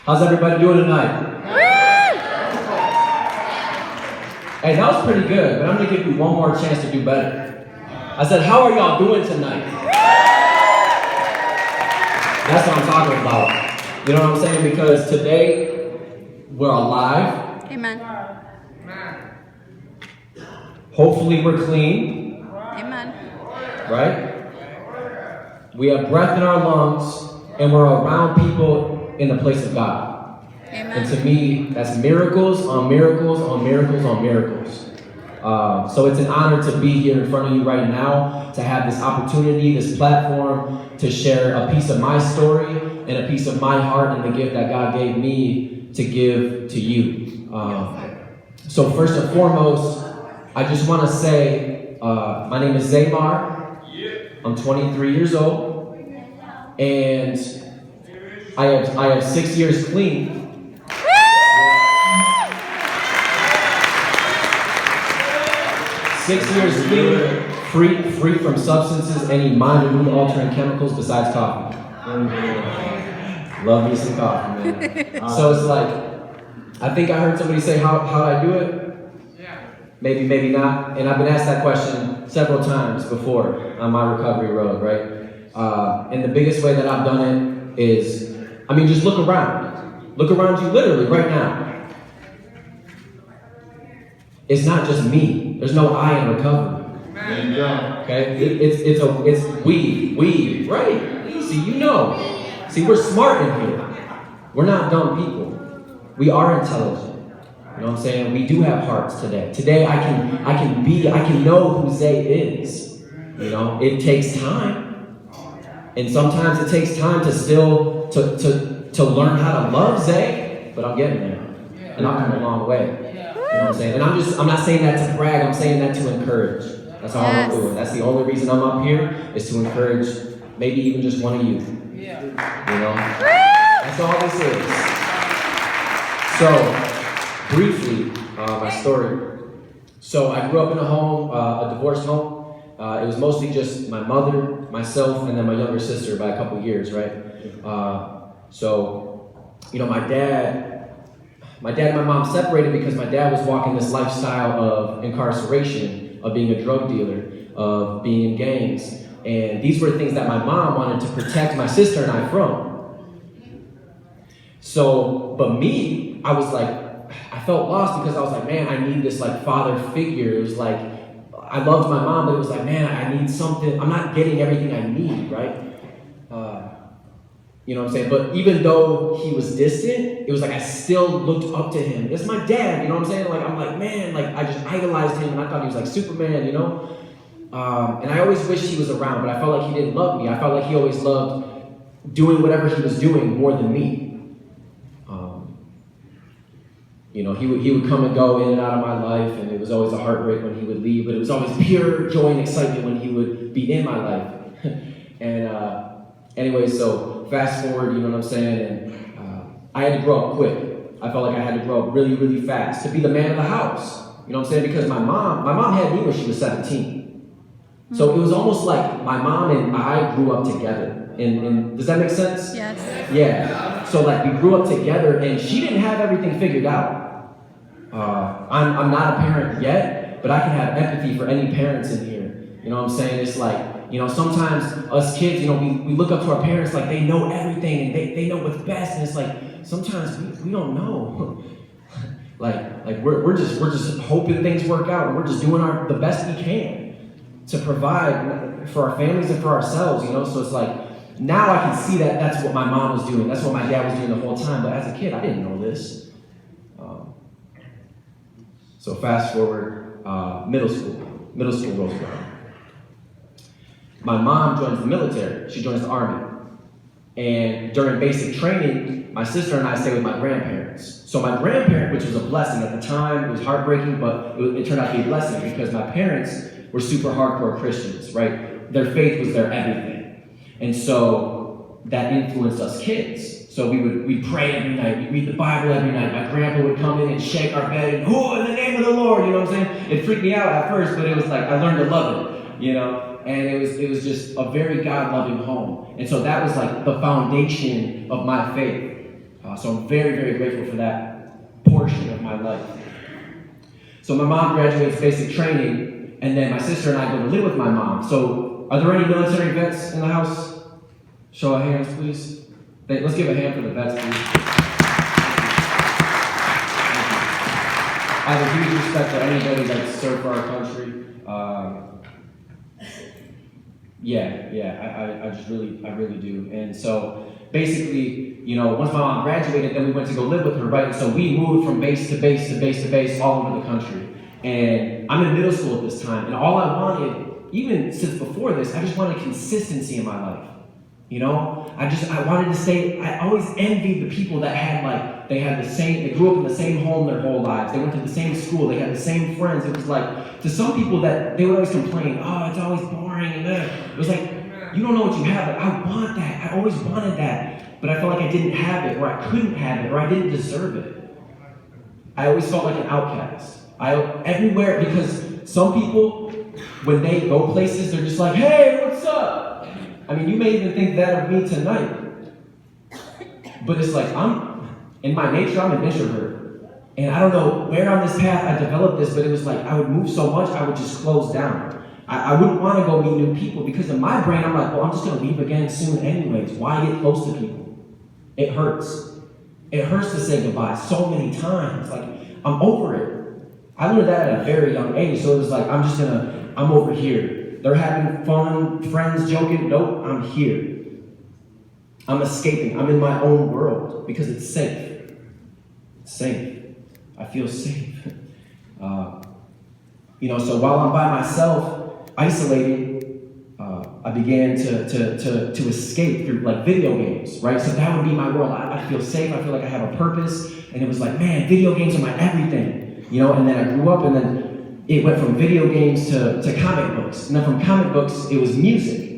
How's everybody doing tonight? Hey, that was pretty good, but I'm gonna give you one more chance to do better. I said, how are y'all doing tonight? That's what I'm talking about. You know what I'm saying? Because today, we're alive. Amen. Hopefully we're clean. Amen. Right? We have breath in our lungs, and we're around people in the place of God. Amen. And to me, that's miracles on miracles on miracles on miracles. So it's an honor to be here in front of you right now, to have this opportunity, this platform, to share a piece of my story and a piece of my heart and the gift that God gave me to give to you. So first and foremost, I just want to say, my name is Marr. I'm 23 years old, and I have 6 years clean. 6 years clean, free from substances, any mind or mood altering chemicals besides coffee. Love me some coffee, man. So it's like, I think I heard somebody say, how'd I do it? Maybe, maybe not. And I've been asked that question several times before on my recovery road, right? And the biggest way that I've done it is, just look around. Look around you literally right now. It's not just me. There's no I in recovery. Okay? It's we, right? Easy, you know. See, we're smart in here. We're not dumb people. We are intelligent. You know what I'm saying? We do have hearts today. Today I can know who Zay is. You know, it takes time. And sometimes it takes time to still to learn how to love Zay, but I'm getting there. And I've come a long way. You know what I'm saying? And I'm not saying that to brag, I'm saying that to encourage. That's all I'm doing. That's the only reason I'm up here, is to encourage maybe even just one of you. You know? That's all this is. So, briefly, my story. So I grew up in a home, a divorced home. It was mostly just my mother, myself, and then my younger sister by a couple years, right? My dad and my mom separated because my dad was walking this lifestyle of incarceration, of being a drug dealer, of being in gangs. And these were things that my mom wanted to protect my sister and I from. So, but me, I was like, I felt lost because I was like, man, I need this like father figure. It was like, I loved my mom, but it was like, man, I need something. I'm not getting everything I need, right? You know what I'm saying? But even though he was distant, it was like I still looked up to him. It's my dad, you know what I'm saying? Like, I'm like, man, like I just idolized him and I thought he was like Superman, you know? And I always wished he was around, but I felt like he didn't love me. I felt like he always loved doing whatever he was doing more than me. He would come and go in and out of my life, and it was always a heartbreak when he would leave, but it was always pure joy and excitement when he would be in my life. And anyway, so fast forward, you know what I'm saying, and I had to grow up quick. I felt like I had to grow up really, really fast to be the man of the house. You know what I'm saying? Because my mom had me when she was 17. So it was almost like my mom and I grew up together. And does that make sense? Yes. Yeah. So like we grew up together, and she didn't have everything figured out. I'm not a parent yet, but I can have empathy for any parents in here. You know what I'm saying? It's like, sometimes us kids, we look up to our parents like they know everything and they know what's best, and it's like sometimes we don't know. like we're just hoping things work out, and we're just doing the best we can to provide for our families and for ourselves, So it's like now I can see that that's what my mom was doing, that's what my dad was doing the whole time. But as a kid, I didn't know this. So fast forward, middle school rolls around. My mom joins the military. She joins the Army. And during basic training, my sister and I stayed with my grandparents. So my grandparent, which was a blessing at the time, it was heartbreaking, but it turned out to be a blessing because my parents were super hardcore Christians, right? Their faith was their everything. And so that influenced us kids. So we'd pray every night, we'd read the Bible every night. My grandpa would come in and shake our bed and, in the name of the Lord, you know what I'm saying? It freaked me out at first, but it was like, I learned to love it, And it was just a very God-loving home. And so that was like the foundation of my faith. So I'm very, very grateful for that portion of my life. So my mom graduates basic training, and then my sister and I go to live with my mom. So are there any military vets in the house? Show of hands, please. Let's give a hand for the vets, please. I have a huge respect for anybody that's served for our country. I really do. And so basically, once my mom graduated, then we went to go live with her, right? And so we moved from base to base to base to base all over the country. And I'm in middle school at this time, and all I wanted, even since before this, I just wanted consistency in my life. I wanted to stay. I always envied the people that had they grew up in the same home their whole lives. They went to the same school. They had the same friends. It was like, to some people that they would always complain, oh, it's always boring. And it was like, you don't know what you have. But I want that. I always wanted that. But I felt like I didn't have it, or I couldn't have it, or I didn't deserve it. I always felt like an outcast. Everywhere, because some people, when they go places, they're just like, hey, what's up? I mean, you may even think that of me tonight. But it's like, in my nature, I'm an introvert. And I don't know where on this path I developed this, but it was like, I would move so much, I would just close down. I wouldn't want to go meet new people, because in my brain, I'm like, well, I'm just going to leave again soon anyways. Why get close to people? It hurts. It hurts to say goodbye so many times. Like, I'm over it. I learned that at a very young age, so it was like, I'm over here. They're having fun, friends joking. Nope, I'm here. I'm escaping. I'm in my own world because it's safe. It's safe. I feel safe. So while I'm by myself, isolated, I began to escape through like video games, right? So that would be my world. I feel safe. I feel like I have a purpose. And it was like, man, video games are my everything. And then I grew up, and then it went from video games to comic books. And then from comic books, it was music.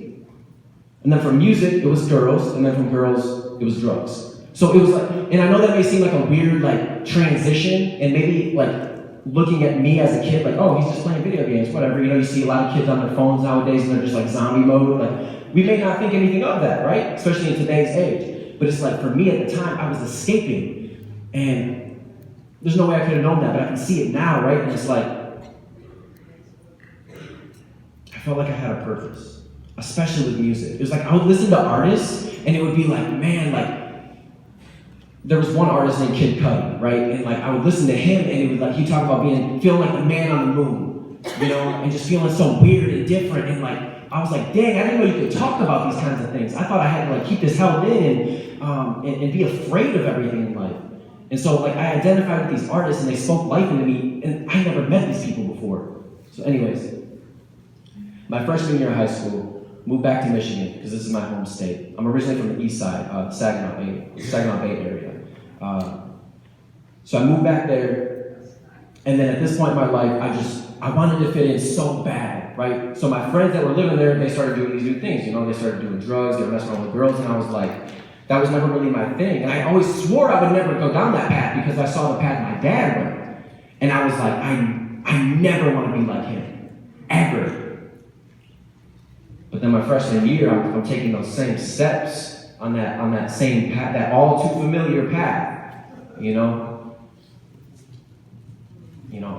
And then from music, it was girls. And then from girls, it was drugs. So it was like, and I know that may seem like a weird like transition, and maybe like looking at me as a kid, like, oh, he's just playing video games, whatever. You see a lot of kids on their phones nowadays, and they're just like zombie mode. Like, we may not think anything of that, right? Especially in today's age. But it's like, for me at the time, I was escaping. And there's no way I could have known that, but I can see it now, right? And it's like, I felt like I had a purpose, especially with music. It was like, I would listen to artists, and it would be like, man, like, there was one artist named Kid Cudi, right? And like, I would listen to him, and it was like, he talked about feeling like the man on the moon, and just feeling so weird and different. And like, I was like, dang, I didn't know you could talk about these kinds of things. I thought I had to like keep this held in and be afraid of everything in life. And so like, I identified with these artists, and they spoke life into me, and I never met these people before. So anyways, my freshman year of high school, moved back to Michigan, because this is my home state. I'm originally from the east side, Saginaw Bay area. So I moved back there, and then at this point in my life, I wanted to fit in so bad, right? So my friends that were living there, they started doing these new things, they started doing drugs, they were messing around with girls, and I was like, that was never really my thing. And I always swore I would never go down that path, because I saw the path my dad went. And I was like, I never want to be like him, ever. But then my freshman year, I'm taking those same steps on that same path, that all too familiar path, and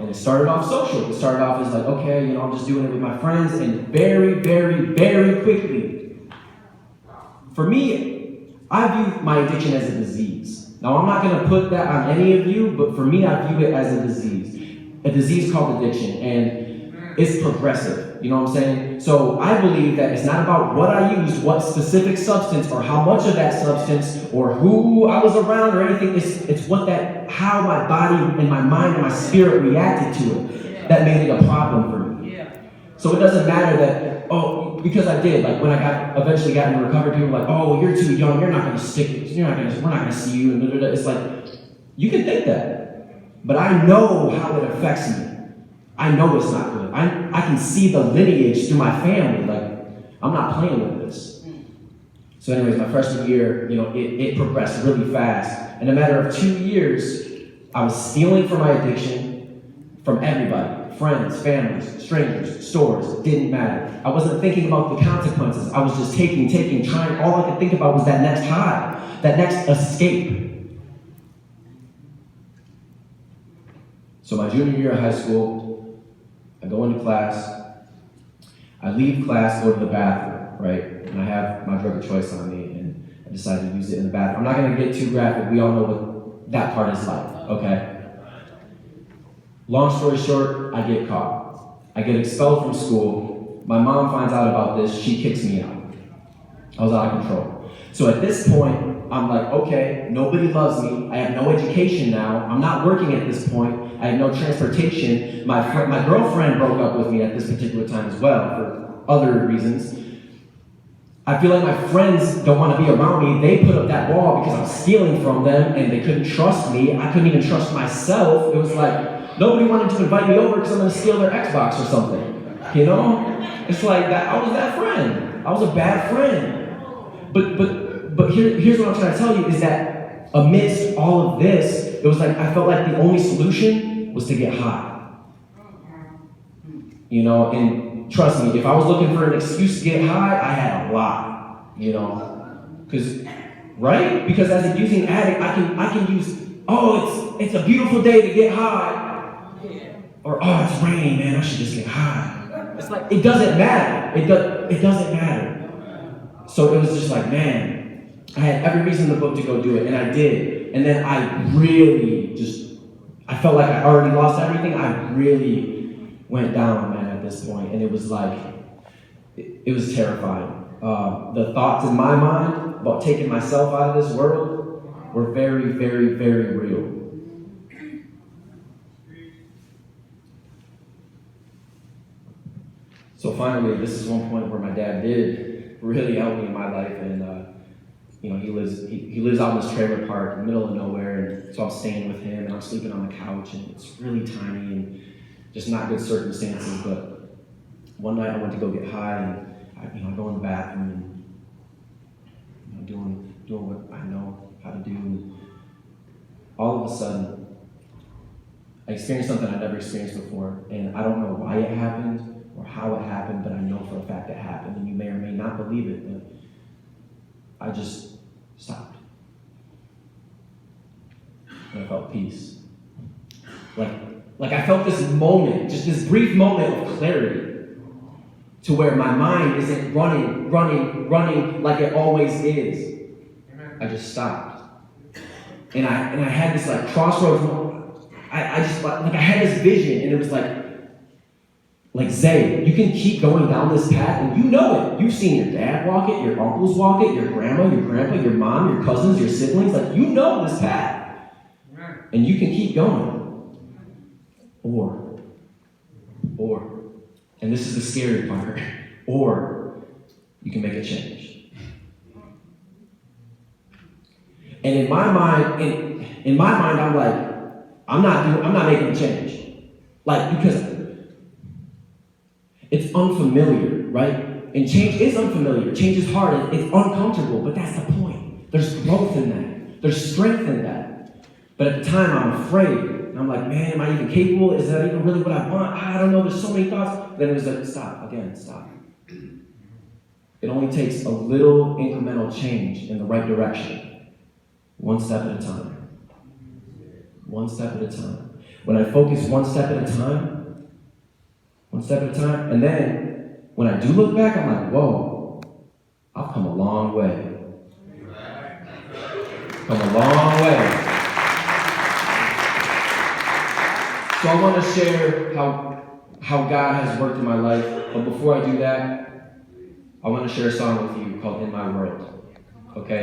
it started off social. It started off as like, okay, I'm just doing it with my friends, and very, very, very quickly, for me, I view my addiction as a disease. Now, I'm not going to put that on any of you, but for me, I view it as a disease called addiction, and it's progressive. You know what I'm saying? So I believe that it's not about what I use, what specific substance, or how much of that substance, or who I was around, or anything. It's how my body and my mind and my spirit reacted to it that made it a problem for me. So it doesn't matter that, because I did, like when I eventually got into recovery, people were like, oh, you're too young, you're not going to stick it, we're not going to see you, and blah, blah, blah. It's like, you can think that, but I know how it affects me. I know it's not good. I can see the lineage through my family. Like, I'm not playing with this. So anyways, my freshman year, it progressed really fast. In a matter of 2 years, I was stealing from my addiction from everybody. Friends, families, strangers, stores, it didn't matter. I wasn't thinking about the consequences. I was just taking, trying. All I could think about was that next high, that next escape. So my junior year of high school, I go into class, I leave class, go to the bathroom, right? And I have my drug of choice on me, and I decide to use it in the bathroom. I'm not gonna get too graphic, we all know what that part is like, okay? Long story short, I get caught. I get expelled from school. My mom finds out about this, she kicks me out. I was out of control. So at this point, I'm like, okay, nobody loves me. I have no education now. I'm not working at this point. I have no transportation. My girlfriend broke up with me at this particular time as well for other reasons. I feel like my friends don't want to be around me. They put up that wall because I'm stealing from them and they couldn't trust me. I couldn't even trust myself. It was like, nobody wanted to invite me over because I'm going to steal their Xbox or something. You know? It's like that. I was that friend. I was a bad friend. But here's what I'm trying to tell you is that amidst all of this, it was like I felt like the only solution was to get high. You know, and trust me, if I was looking for an excuse to get high, I had a lot. You know, right? Because as a using addict, I can use, oh, it's a beautiful day to get high, or oh, it's raining, man, I should just get high. It's like it doesn't matter. It doesn't matter. So it was just like, man, I had every reason in the book to go do it, and I did. And then I really I felt like I already lost everything. I really went down, man, at this point. And it was like, it was terrifying. The thoughts in my mind about taking myself out of this world were very, very, very real. So finally, this is one point where my dad did really helped me in my life, and you know, he lives out in this trailer park in the middle of nowhere, and so I'm staying with him, and I'm sleeping on the couch, and it's really tiny and just not good circumstances. But one night I went to go get high, and I go in the bathroom and doing what I know how to do, and all of a sudden I experienced something I'd never experienced before, and I don't know why it happened or how it happened, but I know for a fact it happened, and you may or may not believe it, but I just stopped. And I felt peace. Like I felt this moment, just this brief moment of clarity, to where my mind isn't running like it always is. I just stopped. And I had this like crossroads moment. I just like I had this vision, and it was like Zay, you can keep going down this path, and you know it. You've seen your dad walk it, your uncles walk it, your grandma, your grandpa, your mom, your cousins, your siblings. Like, you know this path. And you can keep going. Or, and this is the scary part, or you can make a change. And in my mind, I'm like, I'm not making a change. Like, because it's unfamiliar, right? And change is unfamiliar. Change is hard. It's uncomfortable, but that's the point. There's growth in that. There's strength in that. But at the time, I'm afraid. And I'm like, man, am I even capable? Is that even really what I want? I don't know. There's so many thoughts. Then it was like, stop. It only takes a little incremental change in the right direction. One step at a time. One step at a time. When I focus one step at a time, and then when I do look back, I'm like, whoa, I've come a long way. Come a long way. So I want to share how God has worked in my life, but before I do that, I want to share a song with you called In My World, okay?